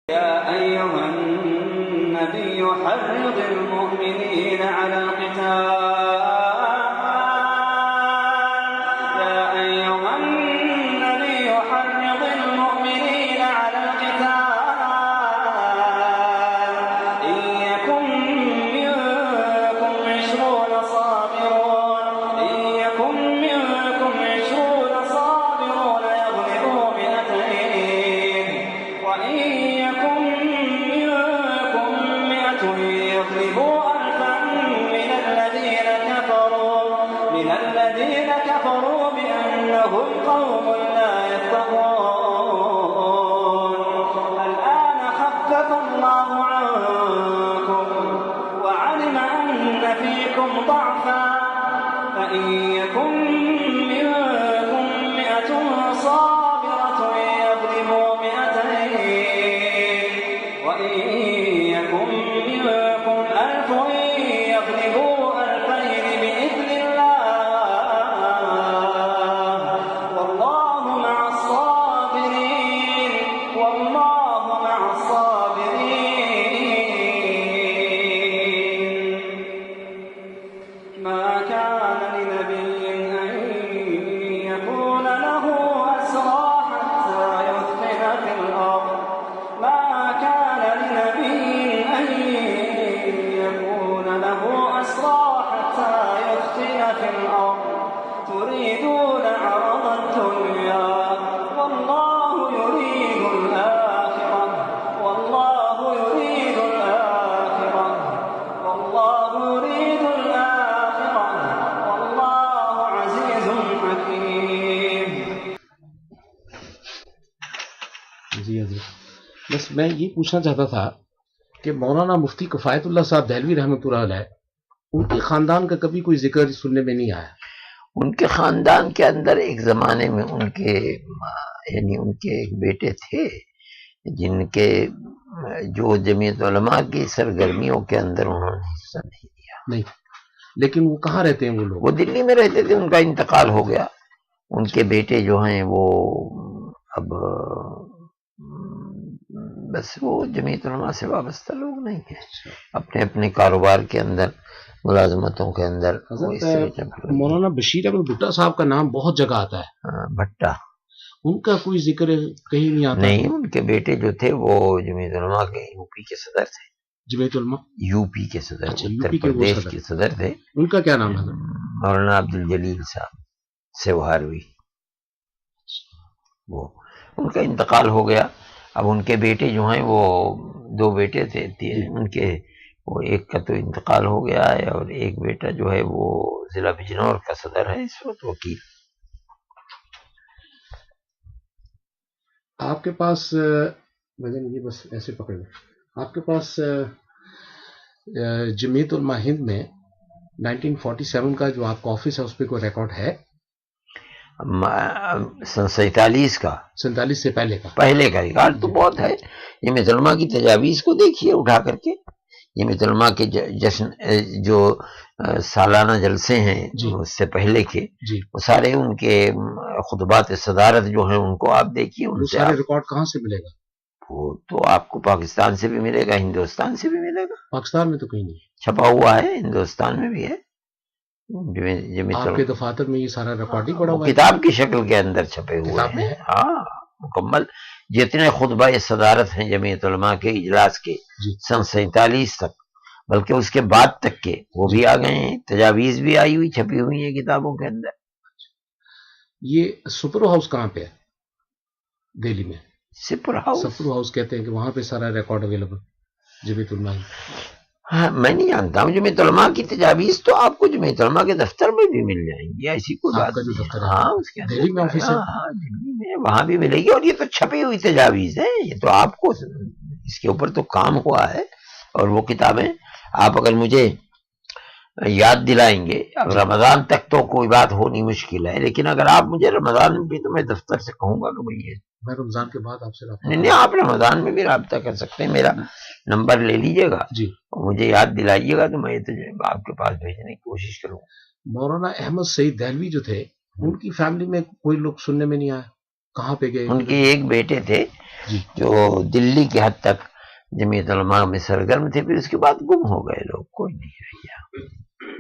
يا أيها النبي حرض المؤمنين على القتال يا أيها النبي حرض المؤمنين على القتال إن يكن منكم 20 صابرون يغلبوا 200 وإن يكن منكم 100 يغلبوا 1000 من الذين كفروا بأنهم قوم لا يفقهون الآن خفف الله عنكم وعلم أن فيكم ضعفا فإن يكن منكم 100 صابرة يغلبوا 200 وإن يكن منكم 1000 يغلبوا 2000 بإذن الله والله مع الصابرين ما كان لنبي أن يكون له أسرى حتى يثخن في الأرض تريدون عرض الدنيا والله يريد الآخرة والله عزيز حكيم. جی حضرت، بس میں یہ پوچھنا چاہتا تھا کہ مولانا مفتی کفایت اللہ صاحب دہلوی رحمۃ اللہ علیہ، ان کے خاندان کا کبھی کوئی ذکر سننے میں نہیں آیا؟ ان کے خاندان کے اندر ایک زمانے میں ان کے ایک بیٹے تھے جن کے جو جمعیت علماء کی سرگرمیوں کے اندر انہوں نے حصہ نہیں دیا. نہیں، لیکن وہ کہاں رہتے ہیں وہ لوگ؟ وہ دلی میں رہتے تھے، ان کا انتقال ہو گیا. ان کے بیٹے جو ہیں وہ اب بس وہ جمعیت علماء سے وابستہ لوگ نہیں ہیں، اپنے اپنے کاروبار کے اندر ملازمتوں کے اندر. مولانا بشیر احمد بھٹا صاحب کا نام بہت جگہ آتا ہے. بھٹا، ان کا کوئی ذکر کہیں نہیں آتا؟ نہیں، ان کے بیٹے جو تھے وہ جمعیت علماء کے یو پی کے صدر تھے. جمعیت علماء یو پی کے صدر، اچھا، اتر پردیش کے صدر تھے. ان کا کیا نام ہے؟ مولانا عبدالجلیل صاحب سیوہاروی. وہ ان کا انتقال ہو گیا. اب ان کے بیٹے جو ہیں وہ 2 بیٹے تھے ان کے، وہ ایک کا تو انتقال ہو گیا ہے اور ایک بیٹا جو ہے وہ ضلع بجنور کا صدر ہے اس وقت، وکیل. آپ کے پاس یہ بس ایسے پکڑ لیں، آپ کے پاس جمعیت علماء ہند میں 1947 کا جو آپ کا آفس ہے اس پہ کوئی ریکارڈ ہے؟ 47 کا، 47 سے پہلے کا ریکارڈ تو بہت ہے. جمعیت علماء کی تجاویز کو دیکھیے اٹھا کر کے. جمعیت علماء کے جشن جو سالانہ جلسے ہیں اس سے پہلے کے، وہ سارے ان کے خطبات صدارت جو ہیں ان کو آپ دیکھیے. ان سے سارے ریکارڈ کہاں سے ملے گا؟ وہ تو آپ کو پاکستان سے بھی ملے گا، ہندوستان سے بھی ملے گا. پاکستان میں تو کہیں نہیں چھپا ہوا ہے، ہندوستان میں بھی ہے. آپ کے دفاتر میں یہ سارا ریکارڈ ہی پڑا ہوا ہے؟ کتاب کی شکل کے اندر چھپے ہوئے ہیں. ہاں، مکمل جتنے خطبہ صدارت ہیں جمعیت علماء کے اجلاس کے سن 47 تک، بلکہ اس کے بعد تک کے وہ بھی آ گئے ہیں. تجاویز بھی آئی ہوئی، چھپی ہوئی ہیں کتابوں کے اندر. یہ سپر ہاؤس کہاں پہ ہے دہلی میں؟ سپر ہاؤس کہتے ہیں کہ وہاں پہ سارا ریکارڈ اویلیبل جمعیت علماء. ہاں، میں نہیں جانتا ہوں. جمعیت علماء کی تجاویز تو آپ کو جمعیت علماء کے دفتر میں بھی مل جائیں گی، ایسی کوئی بات نہیں. ہاں، اس کے دہلی میں آفس ہے؟ ہاں، دہلی میں وہاں بھی ملے گی. اور یہ تو چھپی ہوئی تجاویز ہے، یہ تو آپ کو اس کے اوپر تو کام ہوا ہے. اور وہ کتابیں آپ اگر مجھے یاد دلائیں گے، اب رمضان تک تو کوئی بات ہونی مشکل ہے، لیکن اگر آپ مجھے رمضان میں بھی، تو میں دفتر سے کہوں گا کہ بھئی میں رمضان کے بعد آپ سے رابطہ نہیں، آپ رمضان میں بھی رابطہ کر سکتے ہیں. میرا نمبر لے لیجئے گا جی، مجھے یاد دلائیے گا تو میں آپ کے پاس بھیجنے کی کوشش کروں. مولانا احمد سعید دہلوی جو تھے، ان کی فیملی میں کوئی لوگ سننے میں نہیں آیا، کہاں پہ گئے؟ ان کے ایک بیٹے تھے جی جو دلی کی حد تک جمعیت علماء میں سرگرم تھے، پھر اس کے بعد گم ہو گئے لوگ، کوئی نہیں رہا۔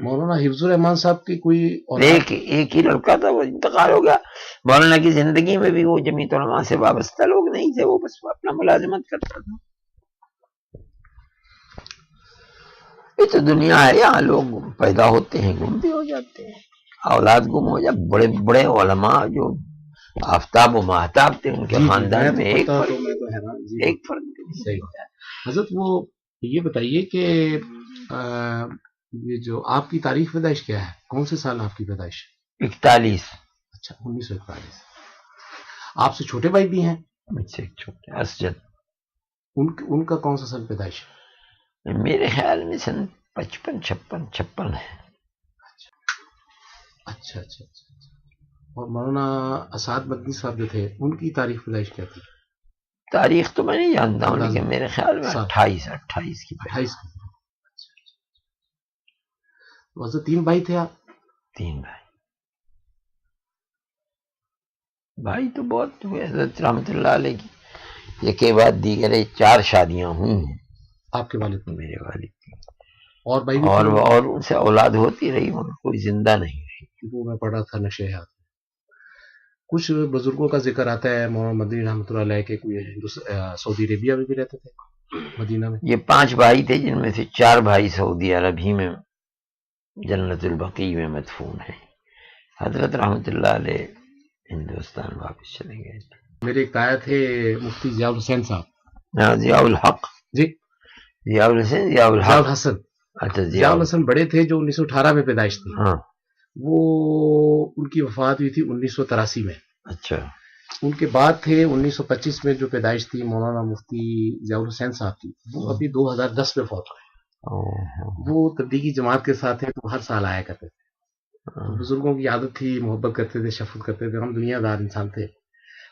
مولانا حفظ الرحمان صاحب کی کوئی اولاد؟ ایک ہی لڑکا تھا، وہ انتقال ہو گیا۔ مولانا کی زندگی میں بھی وہ جمعیت علماء سے وابستہ لوگ نہیں تھے، وہ بس اپنا ملازمت کرتا تھا۔ یہ تو دنیا ہے، یہاں لوگ پیدا ہوتے ہیں، گم بھی ہو جاتے ہیں، اولاد گم ہو جائے۔ بڑے بڑے علماء جو آفتاب و ماہتاب تھے، ان کے خاندان میں ایک فرد صحیح ہے۔ حضرت وہ یہ بتائیے کہ یہ جو آپ کی تاریخ پیدائش کیا ہے؟ کون سے سال آپ کی پیدائش؟ 41۔ اچھا 1941۔ آپ سے چھوٹے بھائی بھی ہیں؟ مجھ سے ایک چھوٹے اسجد۔ ان کا کون سا سال پیدائش ہے؟ میرے خیال میں سن 55 ہے۔ اچھا اچھا اچھا۔ اور مولانا اسعد مدنی صاحب جو تھے، ان کی تاریخ پیدائش کیا تھی؟ تاریخ تو میں نہیں جانتا ہوں، لیکن میرے خیال میں 28 کی۔ 28 کی۔ ویسے 3 بھائی تھے آپ؟ 3 بھائی تو بہت ہوئے، حضرت رحمت اللہ علیہ کی ایک کے بعد دیگر 4 شادیاں ہوئی ہیں آپ کے والد؟ میرے والد کی، اور بھائی بھی اور ان سے اولاد ہوتی رہی، ان کوئی زندہ نہیں رہی۔ وہ میں پڑھا تھا نشے ہاتھ۔ کچھ بزرگوں کا ذکر آتا ہے مولانا مدنی رحمۃ اللہ علیہ کے، کوئی سعودی عربیہ میں بھی رہتے تھے، مدینہ میں۔ یہ 5 بھائی تھے، جن میں سے 4 بھائی سعودی عرب ہی میں جنت البقیع میں مدفون ہیں۔ حضرت رحمت اللہ علیہ ہندوستان واپس چلے گئے تھے۔ میرے ایک تایا تھے مفتی ضیاء الحسین صاحب۔ ضیاء الحق؟ جی ضیاء الحسین، ضیاء ضیاء الحق، الحسن۔ اچھا ضیاء الحسن بڑے تھے، جو 1918 میں پیدائش تھی۔ ہاں وہ ان کی وفات ہوئی تھی 1983 میں۔ اچھا۔ ان کے بعد تھے 1925 میں جو پیدائش تھی مولانا مفتی ضیاء الحسین صاحب کی، وہ ابھی 2010 میں فوت ہوئے۔ وہ تبلیغی جماعت کے ساتھ ہیں، تو ہر سال آیا کرتے تھے۔ بزرگوں کی عادت تھی، محبت کرتے تھے، شفقت کرتے تھے، ہم دنیا دار انسان تھے،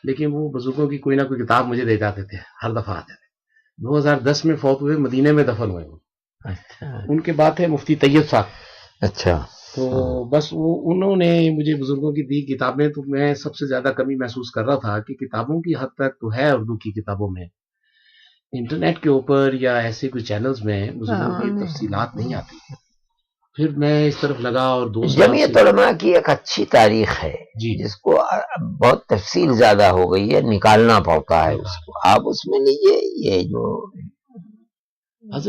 لیکن وہ بزرگوں کی کوئی نہ کوئی کتاب مجھے دے جاتے تھے، ہر دفعہ آتے تھے۔ 2010 میں فوت ہوئے، مدینے میں دفن ہوئے۔ اچھا ان کے بعد تھے مفتی طیب صاحب۔ اچھا۔ تو بس انہوں نے مجھے بزرگوں کی دی کتابیں، تو میں سب سے زیادہ کمی محسوس کر رہا تھا کہ کتابوں کی حد تک تو ہے اردو کی کتابوں میں، انٹرنیٹ کے اوپر یا ایسے کوئی چینلز میں بزرگوں کی تفصیلات نہیں آتی۔ پھر میں اس طرف لگا، اور جمعیت علماء کی ایک اچھی تاریخ ہے جی، جس کو بہت تفصیل زیادہ ہو گئی ہے، نکالنا پڑتا ہے اس کو۔ آپ اس میں لیجیے، یہ جو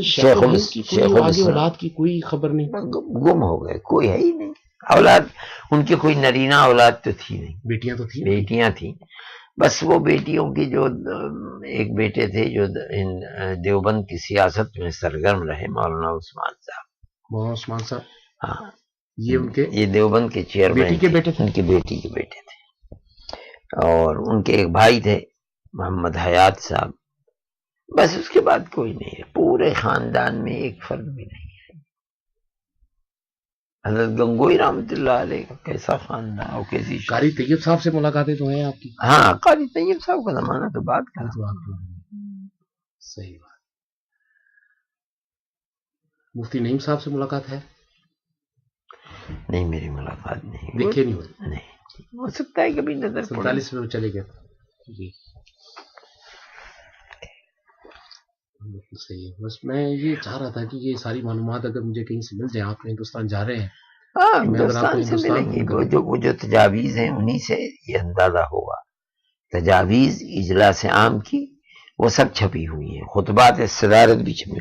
شیخ آگے اولاد کی کوئی خبر نہیں، گم ہو گئے، کوئی ہے ہی نہیں اولاد۔ ان کی کوئی نرینہ اولاد تو تھی نہیں، بیٹیاں تو تھیں، بیٹیاں تھیں بس۔ وہ بیٹیوں کی جو ایک بیٹے تھے جو دیوبند کی سیاست میں سرگرم رہے، مولانا عثمان صاحب۔ مولانا عثمان صاحب، ہاں، یہ دیوبند کے چیئرمین، بیٹی کے بیٹے تھے، ان کی بیٹی کے بیٹے تھے۔ اور ان کے ایک بھائی تھے محمد حیات صاحب، بس اس کے بعد کوئی نہیں ہے۔ پورے خاندان میں ایک فرد بھی نہیں ہے۔ حضرت گنگوئی رحمت اللہ علیہ کا کیسا خاندان اور کیسی قاری طیب صاحب سے ملاقاتیں تو ہیں آپ کی؟ ہاں، قاری طیب صاحب کا زمانہ تو بات کا۔ صحیح بات۔ مفتی نعیم صاحب سے ملاقات ہے؟ نہیں، میری ملاقات نہیں، دیکھے نہیں ہوئی؟ نہیں، ہو سکتا ہے کبھی نظر 47 میں وہ چلے گئے تھے۔ جی بالکل صحیح ہے۔ بس میں یہ چاہ رہا تھا کہ یہ ساری معلومات اگر مجھے کہیں سے مل جائیں، آپ ہندوستان جا رہے ہیں۔ ہاں، ہندوستان سے ملیں گے، وہ جو تجاویز ہیں انہی سے یہ اندازہ ہوگا۔ تجاویز اجلاس عام کی وہ سب چھپی ہوئی ہیں، خطبات صدارت بھی چھپی،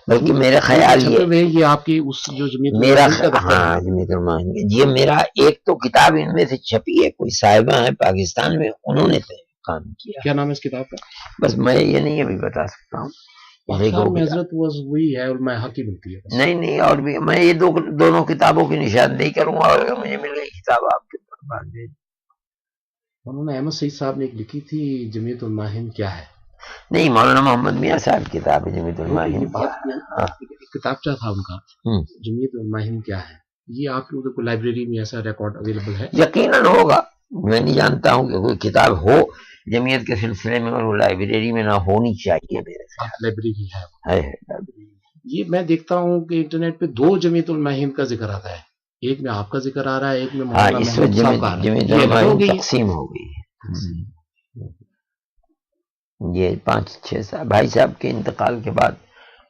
بلکہ میرا خیال یہ آپ کی اس جو میرا ہاں جمعیت علماء یہ میرا ایک تو کتاب ان میں سے چھپی ہے، کوئی صاحبہ ہیں پاکستان میں، انہوں نے کام کیا۔ کیا نام ہے اس کتاب کا؟ بس میں یہ نہیں ابھی بتا سکتا ہوں۔ حضرت وہی ہے، علماء حق ہی ملتی ہے۔ نہیں، اور بھی میں یہ دونوں کتابوں کی نشاندہی کروں گا، اور اگر مجھے مل گئی کتاب آپ کے پاس بھیج۔ مولانا احمد سعید صاحب نے ایک لکھی تھی جمعیت علماء ہند کیا ہے؟ نہیں، مولانا محمد میاں صاحب کی کتاب ہے جمعیت علماء ہند۔ کتابچہ تھا ان کا، جمعیت علماء ہند کیا ہے، یہ آپ کی ادھر کوئی لائبریری میں ایسا ریکارڈ اویلیبل ہے؟ یقیناً ہوگا، میں نہیں جانتا ہوں کہ کوئی کتاب ہو جمعیت کے سلسلے میں اور وہ لائبریری میں نہ ہونی چاہیے۔ میرے لائبریری ہے۔ یہ میں دیکھتا ہوں کہ انٹرنیٹ پہ 2 جمعیت علماء ہند کا ذکر آتا ہے، ایک میں آپ کا ذکر آ رہا ہے، ایک میں مولانا محمود صاحب کا آ رہا ہے۔ جمعیت علماء ہند تقسیم ہو گئی ہے۔ یہ 5-6 سال بھائی صاحب کے انتقال کے بعد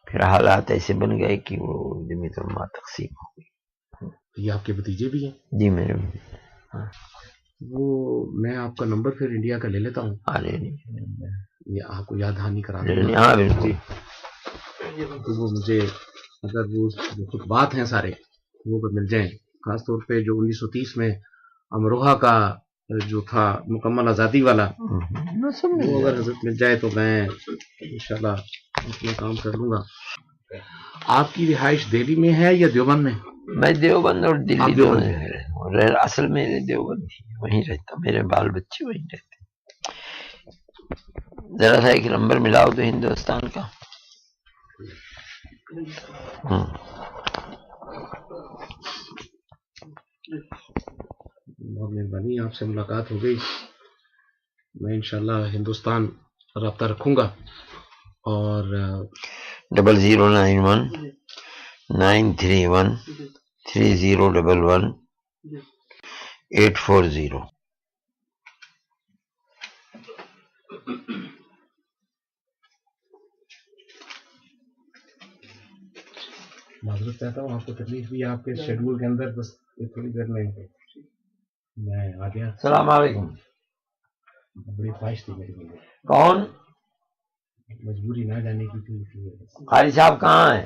پھر حالات ایسے بن گئے کہ وہ جمیعت علماء تقسیم ہو گئی۔ یہ آپ کے بھتیجے بھی ہیں؟ جی میرے وہ میں آپ کا نمبر پھر انڈیا کا لے لیتا ہوں، یہ آپ کو یاد دہانی کرا دوں گا۔ ہاں بالکل۔ تو وہ مجھے اگر وہ جو خطبات ہیں سارے وہ مل جائیں، خاص طور پہ جو 1930 میں امروہہ کا جو تھا مکمل آزادی والا، وہ اگر حضرت مل جائے تو میں انشاءاللہ اپنا کام کر لوں گا۔ آپ کی رہائش دہلی میں ہے یا دیوبند میں؟ میں دیوبند اور دلی دونوں میں، اصل میں دیوبند ہی وہیں رہتا، میرے بال بچے وہیں رہتے۔ ذرا سا ایک نمبر ملاؤ تو ہندوستان کا۔ بہت مہربانی، آپ سے ملاقات ہو گئی، میں انشاءاللہ ہندوستان رابطہ رکھوں گا، اور 0091 931 3011 840۔ معذرت چاہتا ہوں آپ کو تکلیف بھی آپ کے شیڈول کے اندر، بس تھوڑی دیر میں آ گیا۔ السلام علیکم۔ بڑی خواہش تھی میری، کون؟ مجبوری نہ جانے کی تھی۔ قاری صاحب کہاں ہیں؟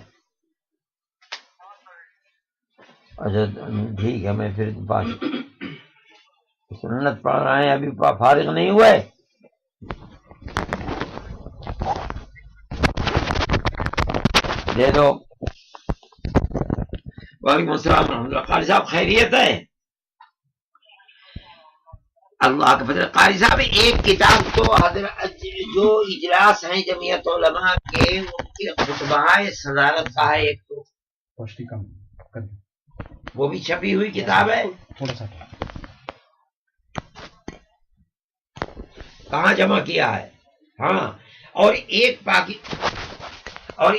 اچھا ٹھیک ہے، میں پھر سنت پڑھ رہے ہیں، ابھی فارغ نہیں ہوئے؟ دے دو۔ وعلیکم السلام ورحمۃ اللہ۔ قاری صاحب خیریت ہے؟ اللہ کا فضل۔ قاری صاحب ایک کتاب تو حضرت جو اجلاس ہیں جمعیت علماء کے، ان کے خطبہ صدارت کا ہے ایک تو، وہ بھی چھپی ہوئی کتاب ہے، تھوڑا سا کہاں جمع کیا ہے؟ ہاں، اور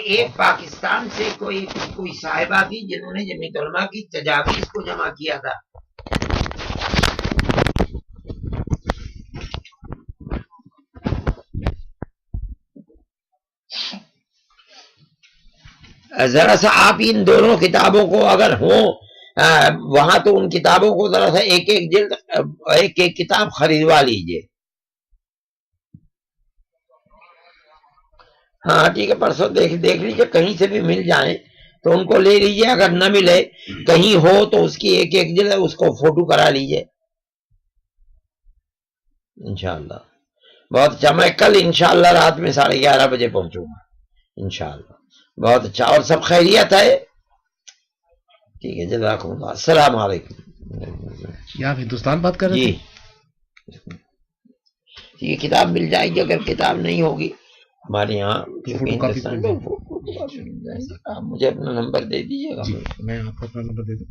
ایک پاکستان سے کوئی صاحبہ بھی جنہوں نے جمعیت علماء کی تجاویز کو جمع کیا تھا۔ ذرا سا آپ ان دونوں کتابوں کو اگر ہوں وہاں تو ان کتابوں کو ذرا سا ایک جلد ایک کتاب خریدوا لیجئے۔ ہاں ٹھیک ہے، پرسوں دیکھ لیجیے، کہیں سے بھی مل جائیں تو ان کو لے لیجیے، اگر نہ ملے کہیں ہو تو اس کی ایک جلد اس کو فوٹو کرا لیجیے انشاءاللہ۔ بہت اچھا، میں کل انشاءاللہ رات میں 11:30 بجے پہنچوں گا انشاءاللہ۔ بہت اچھا، اور سب خیریت ہے؟ ٹھیک ہے، جزاکم اللہ، السلام علیکم۔ کیا آپ ہندوستان بات کر رہے جی تھے؟ یہ کتاب مل جائے گی، اگر کتاب نہیں ہوگی ہمارے یہاں فوٹو کاپی آپ مجھے اپنا نمبر دے دیجیے گا۔ جی میں آپ کو اپنا نمبر دے دوں۔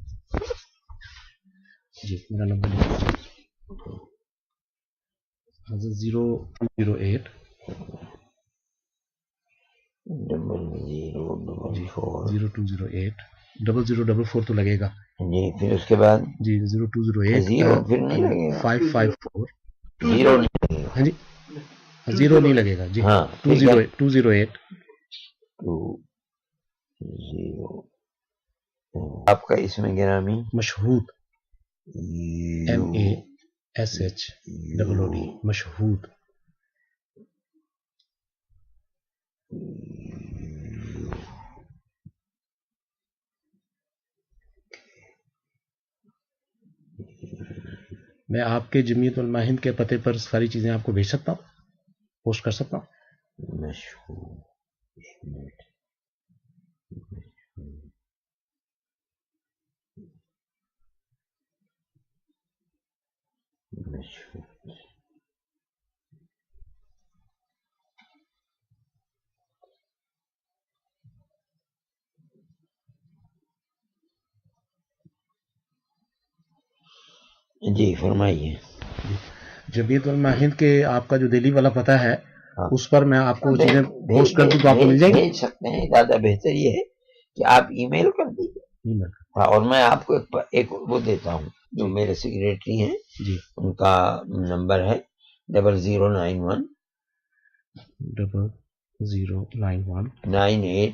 جی میرا نمبر 0208 0208 0044 تو لگے گا جی، پھر اس کے بعد جی 0208 زیرو پھر نہیں لگے گا، 554 زیرو نہیں لگے گا، ہاں جی زیرو نہیں لگے گا جی، ہاں 208 آپ کا اس میں گرامی مشہود MASHOOD مشہود۔ میں آپ کے جمعیت علماء ہند کے پتے پر ساری چیزیں آپ کو بھیج سکتا ہوں، پوسٹ کر سکتا ہوں؟ مشہور جی فرمائیے۔ جمعیت علماء ہند کے آپ کا جو دہلی والا پتہ ہے اس پر میں آپ کو چیزیں پوسٹ کر دوں تو آپ کو مل جائیں گے؟ بھیج سکتے ہیں، زیادہ بہتر یہ ہے کہ آپ ای میل کر دیجیے، اور میں آپ کو ایک وہ دیتا ہوں جو میرے سیکریٹری ہیں، جی ان کا نمبر ہے 0091 0091 98.